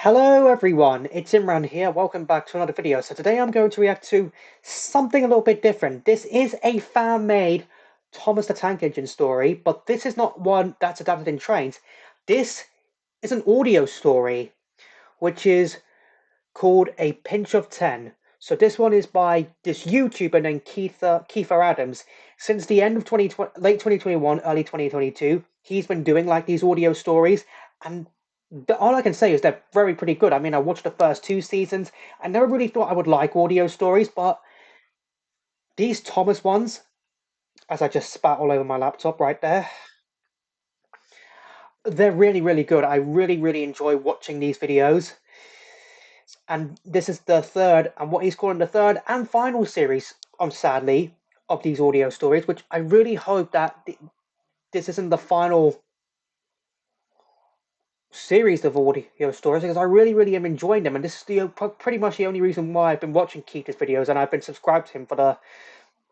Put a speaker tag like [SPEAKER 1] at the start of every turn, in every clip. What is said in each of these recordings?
[SPEAKER 1] Hello everyone, it's Imran here. Welcome back to another video. So today I'm going to react to something a little bit different. This is a fan-made Thomas the Tank Engine story, but this is not one that's adapted in trains. This is an audio story, which is called A Pinch of 10. So this one is by this YouTuber named Kiefer Adams. Since the end of late 2021, early 2022, he's been doing like these audio stories, and all I can say is they're very pretty good. I mean, I watched the first two seasons. I never really thought I would like audio stories, but these Thomas ones, as I just spat all over my laptop right there, they're really, really good. I really, really enjoy watching these videos. And this is the third, and what he's calling the third and final series, sadly, of these audio stories, which I really hope that this isn't the final series of audio stories because I really, really am enjoying them. And this is pretty much the only reason why I've been watching Keita's videos and I've been subscribed to him for the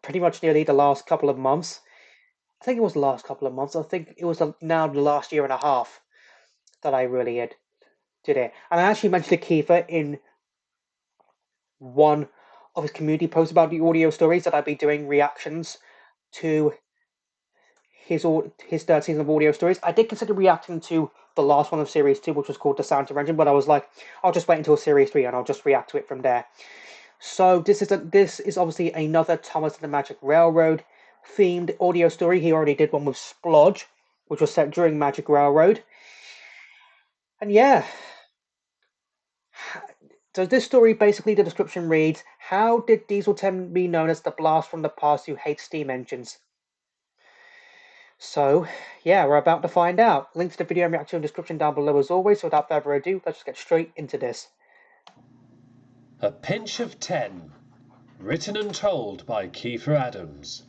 [SPEAKER 1] pretty much nearly the last couple of months. I think it was the last couple of months. I think it was now the last year and a half that I really did it. And I actually mentioned to Kiefer in one of his community posts about the audio stories that I'd be doing reactions to his third season of audio stories. I did consider reacting to the last one of series two, which was called the Santa Engine, but I was like, I'll just wait until series three and I'll just react to it from there. So this is obviously another Thomas and the Magic Railroad themed audio story. He already did one with Splodge, which was set during Magic Railroad. And yeah, so this story basically the description reads, how did Diesel 10 be known as the blast from the past who hates steam engines? So, yeah, we're about to find out. Link to the video and reaction in the description down below as always. So without further ado, let's just get straight into this.
[SPEAKER 2] A Pinch of 10, written and told by Kiefer Adams.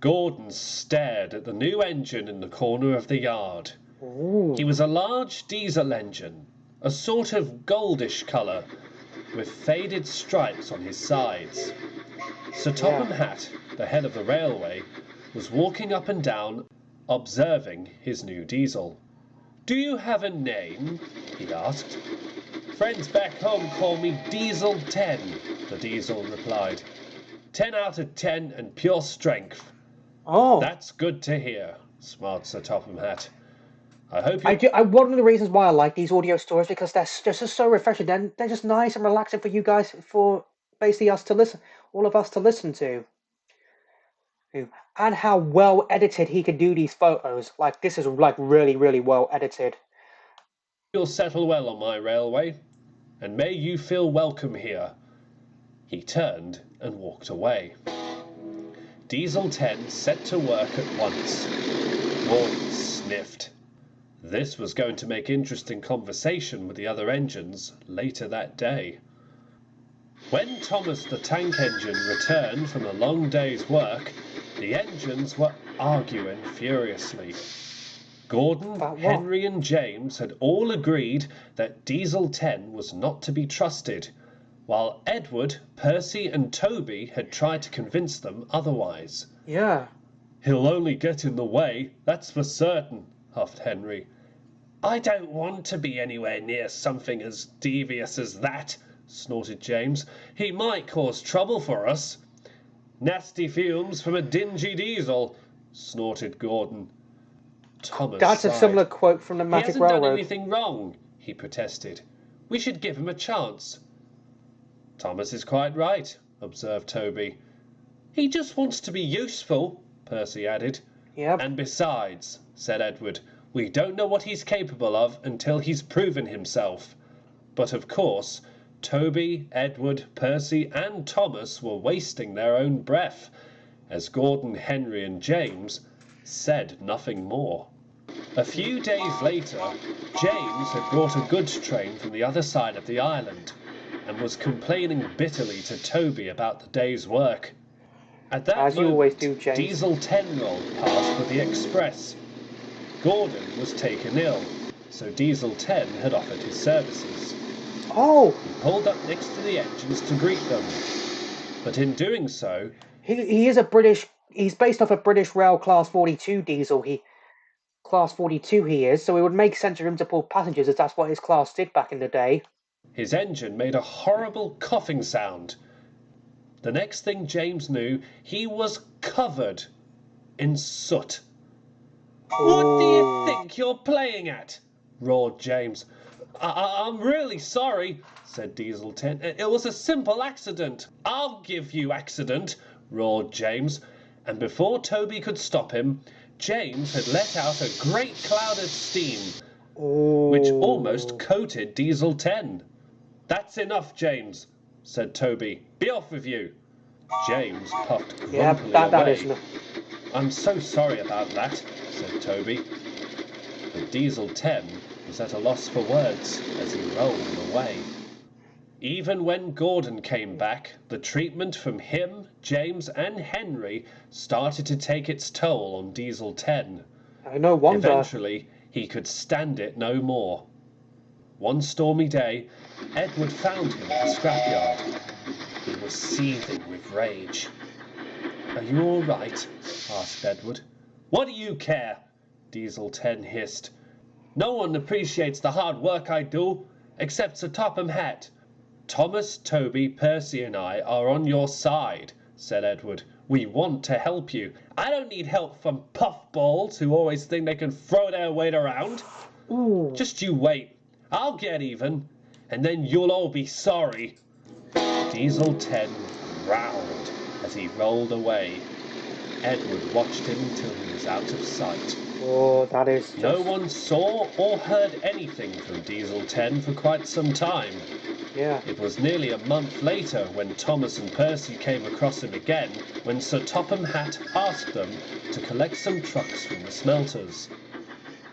[SPEAKER 2] Gordon stared at the new engine in the corner of the yard.
[SPEAKER 1] Ooh.
[SPEAKER 2] He was a large diesel engine, a sort of goldish colour, with faded stripes on his sides. Sir Topham Hatt, the head of the railway, was walking up and down, observing his new diesel. "Do you have a name?" he asked. "Friends back home call me Diesel 10, the diesel replied. 10 out of 10 and pure strength.
[SPEAKER 1] Oh.
[SPEAKER 2] That's good to hear, smiled Sir Topham Hatt. I hope you...
[SPEAKER 1] One of the reasons why I like these audio stories because they're just so refreshing. They're just nice and relaxing for you guys, for basically us to listen, all of us to listen to. And how well edited he can do these photos. Like, this is like really, really well edited.
[SPEAKER 2] You'll settle well on my railway, and may you feel welcome here. He turned and walked away. Diesel 10 set to work at once. Gordon sniffed. This was going to make interesting conversation with the other engines later that day. When Thomas the Tank Engine returned from a long day's work, the engines were arguing furiously. Gordon, Henry and James had all agreed that Diesel 10 was not to be trusted, while Edward, Percy and Toby had tried to convince them otherwise.
[SPEAKER 1] Yeah.
[SPEAKER 2] "He'll only get in the way, that's for certain," huffed Henry. "I don't want to be anywhere near something as devious as that," snorted James. "He might cause trouble for us." "Nasty fumes from a dingy diesel," snorted Gordon. Thomas
[SPEAKER 1] That's
[SPEAKER 2] sighed.
[SPEAKER 1] a similar quote from the Magic Railroad.
[SPEAKER 2] "He hasn't done anything wrong," he protested. "We should give him a chance." "Thomas is quite right," observed Toby. "He just wants to be useful," Percy added.
[SPEAKER 1] Yep.
[SPEAKER 2] "And besides," said Edward, "we don't know what he's capable of until he's proven himself." But of course, Toby, Edward, Percy and Thomas were wasting their own breath, as Gordon, Henry and James said nothing more. A few days later, James had brought a goods train from the other side of the island and was complaining bitterly to Toby about the day's work. At that
[SPEAKER 1] As
[SPEAKER 2] moment,
[SPEAKER 1] you always do, James.
[SPEAKER 2] Diesel 10 rolled past with the express. Gordon was taken ill, so Diesel 10 had offered his services.
[SPEAKER 1] Oh!
[SPEAKER 2] He pulled up next to the engines to greet them. But in doing so...
[SPEAKER 1] He's based off a British Rail Class 42 diesel. Class 42 he is, so it would make sense for him to pull passengers as that's what his class did back in the day.
[SPEAKER 2] His engine made a horrible coughing sound. The next thing James knew, he was covered in soot. "What do you
[SPEAKER 1] Oh,
[SPEAKER 2] think you're playing at?" roared James. I'm really sorry," said Diesel 10. "It was a simple accident." "I'll give you accident," roared James. And before Toby could stop him, James had let out a great cloud of steam, which almost
[SPEAKER 1] oh.
[SPEAKER 2] coated Diesel 10. "That's enough, James," said Toby. "Be off with you." James puffed
[SPEAKER 1] Yeah,
[SPEAKER 2] grumpily
[SPEAKER 1] that is
[SPEAKER 2] away.
[SPEAKER 1] no.
[SPEAKER 2] "I'm so sorry about that," said Toby. But Diesel 10 was at a loss for words as he rolled away. Even when Gordon came back, the treatment from him, James, and Henry started to take its toll on Diesel 10.
[SPEAKER 1] No wonder.
[SPEAKER 2] Eventually, he could stand it no more. One stormy day, Edward found him at the scrapyard. He was seething with rage. "Are you all right?" asked Edward. "What do you care?" Diesel 10 hissed. "No one appreciates the hard work I do, except Sir Topham Hatt." "Thomas, Toby, Percy, and I are on your side," said Edward. "We want to help you." "I don't need help from puffballs who always think they can throw their weight around.
[SPEAKER 1] Ooh.
[SPEAKER 2] Just you wait. I'll get even, and then you'll all be sorry." Diesel 10 growled as he rolled away. Edward watched him till he was out of sight.
[SPEAKER 1] Oh, that is
[SPEAKER 2] No
[SPEAKER 1] just.
[SPEAKER 2] one saw or heard anything from Diesel 10 for quite some time.
[SPEAKER 1] Yeah.
[SPEAKER 2] It was nearly a month later when Thomas and Percy came across him again, when Sir Topham Hatt asked them to collect some trucks from the smelters.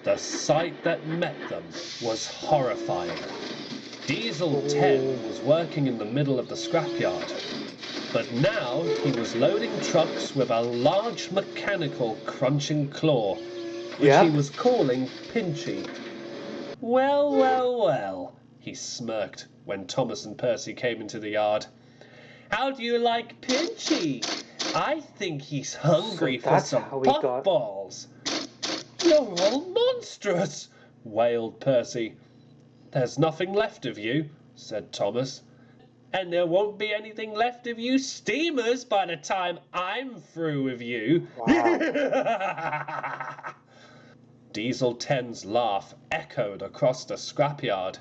[SPEAKER 2] The sight that met them was horrifying. Diesel 10
[SPEAKER 1] Oh.
[SPEAKER 2] was working in the middle of the scrapyard, but now he was loading trucks with a large mechanical crunching claw, which he
[SPEAKER 1] Yep.
[SPEAKER 2] was calling Pinchy. "Well, well, well," he smirked when Thomas and Percy came into the yard. "How do you like Pinchy? I think he's
[SPEAKER 1] So
[SPEAKER 2] hungry for
[SPEAKER 1] that's
[SPEAKER 2] some
[SPEAKER 1] how we got.
[SPEAKER 2] puffballs." "You're all monstrous," wailed Percy. "There's nothing left of you," said Thomas. "And there won't be anything left of you steamers by the time I'm through with you."
[SPEAKER 1] Wow.
[SPEAKER 2] Diesel 10's laugh echoed across the scrapyard.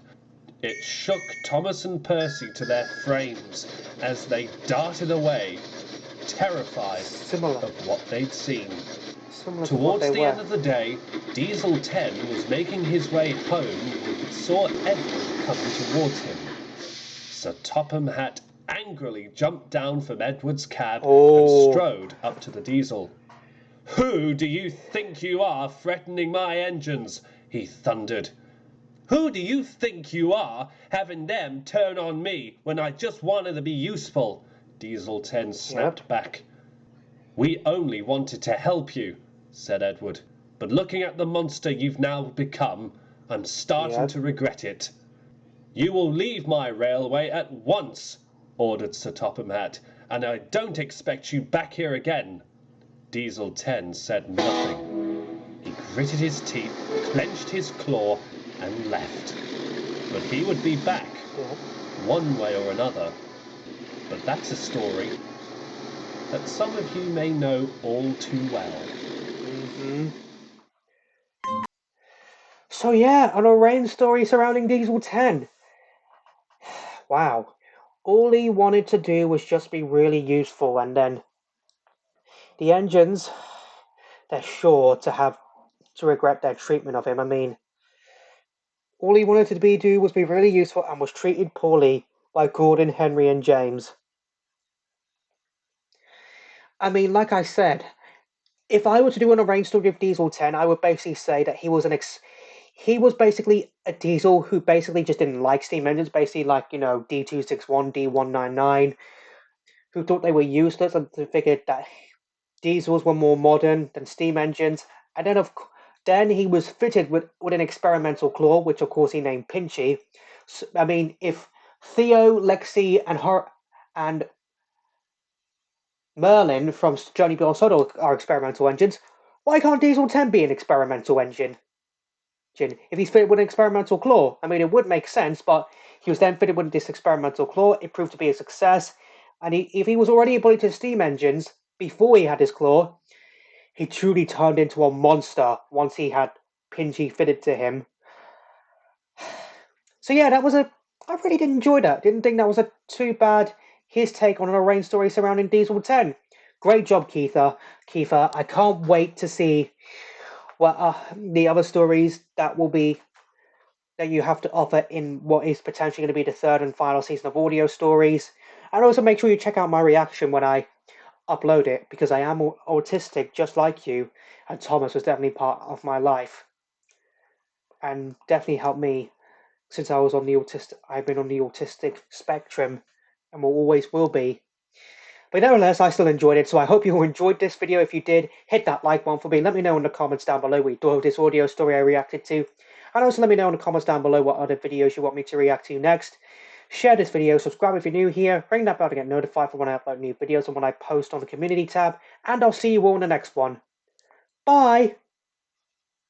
[SPEAKER 2] It shook Thomas and Percy to their frames as they darted away, terrified
[SPEAKER 1] Similar.
[SPEAKER 2] of what they'd seen.
[SPEAKER 1] Similar to what
[SPEAKER 2] Towards
[SPEAKER 1] they
[SPEAKER 2] the
[SPEAKER 1] were.
[SPEAKER 2] end of the day, Diesel 10 was making his way home when he saw Edward coming towards him. Sir Topham Hatt angrily jumped down from Edward's cab and
[SPEAKER 1] Oh.
[SPEAKER 2] strode up to the Diesel. "Who do you think you are threatening my engines?" he thundered. "Who do you think you are, having them turn on me when I just wanted to be useful?" Diesel 10
[SPEAKER 1] Yep.
[SPEAKER 2] snapped back. "We only wanted to help you," said Edward. "But looking at the monster you've now become, I'm starting
[SPEAKER 1] Yep.
[SPEAKER 2] to regret it." "You will leave my railway at once," ordered Sir Topham Hatt, "and I don't expect you back here again." Diesel 10 said nothing. He gritted his teeth, clenched his claw, and left. But he would be back,
[SPEAKER 1] Yep.
[SPEAKER 2] one way or another. But that's a story that some of you may know all too well.
[SPEAKER 1] Hmm. So yeah, an rain story surrounding Diesel 10. Wow. All he wanted to do was just be really useful, and then the engines, they're sure to regret their treatment of him. I mean, all he wanted to do was be really useful and was treated poorly by Gordon, Henry, and James. I mean, like I said, if I were to do an arranged story of Diesel 10, I would basically say that he was basically a diesel who basically just didn't like steam engines, basically like, D261, D199, who thought they were useless and figured that diesels were more modern than steam engines. And then he was fitted with an experimental claw, which of course he named Pinchy. So, I mean, if Theo, Lexi, and Merlin from Johnny Beyond Soda are experimental engines, Why can't Diesel 10 be an experimental engine? If he's fitted with an experimental claw, I mean, it would make sense, but he was then fitted with this experimental claw. It proved to be a success. And if he was already able to steam engines before he had his claw, he truly turned into a monster once he had Pingy fitted to him. So yeah, I really did enjoy that. Didn't think that was a too bad. His take on an arranged story surrounding Diesel 10. Great job, Kiefer. Kiefer, I can't wait to see what the other stories that you have to offer in what is potentially going to be the third and final season of audio stories. And also make sure you check out my reaction when I upload it, because I am autistic just like you, and Thomas was definitely part of my life and definitely helped me since I've been on the autistic spectrum and will always will be. But nevertheless, I still enjoyed it, so I hope you all enjoyed this video. If you did, hit that like button for me. Let me know in the comments down below what you thought of this audio story I reacted to. And also let me know in the comments down below what other videos you want me to react to next. Share this video, subscribe if you're new here, ring that bell to get notified for when I upload new videos and when I post on the community tab. And I'll see you all in the next one. Bye!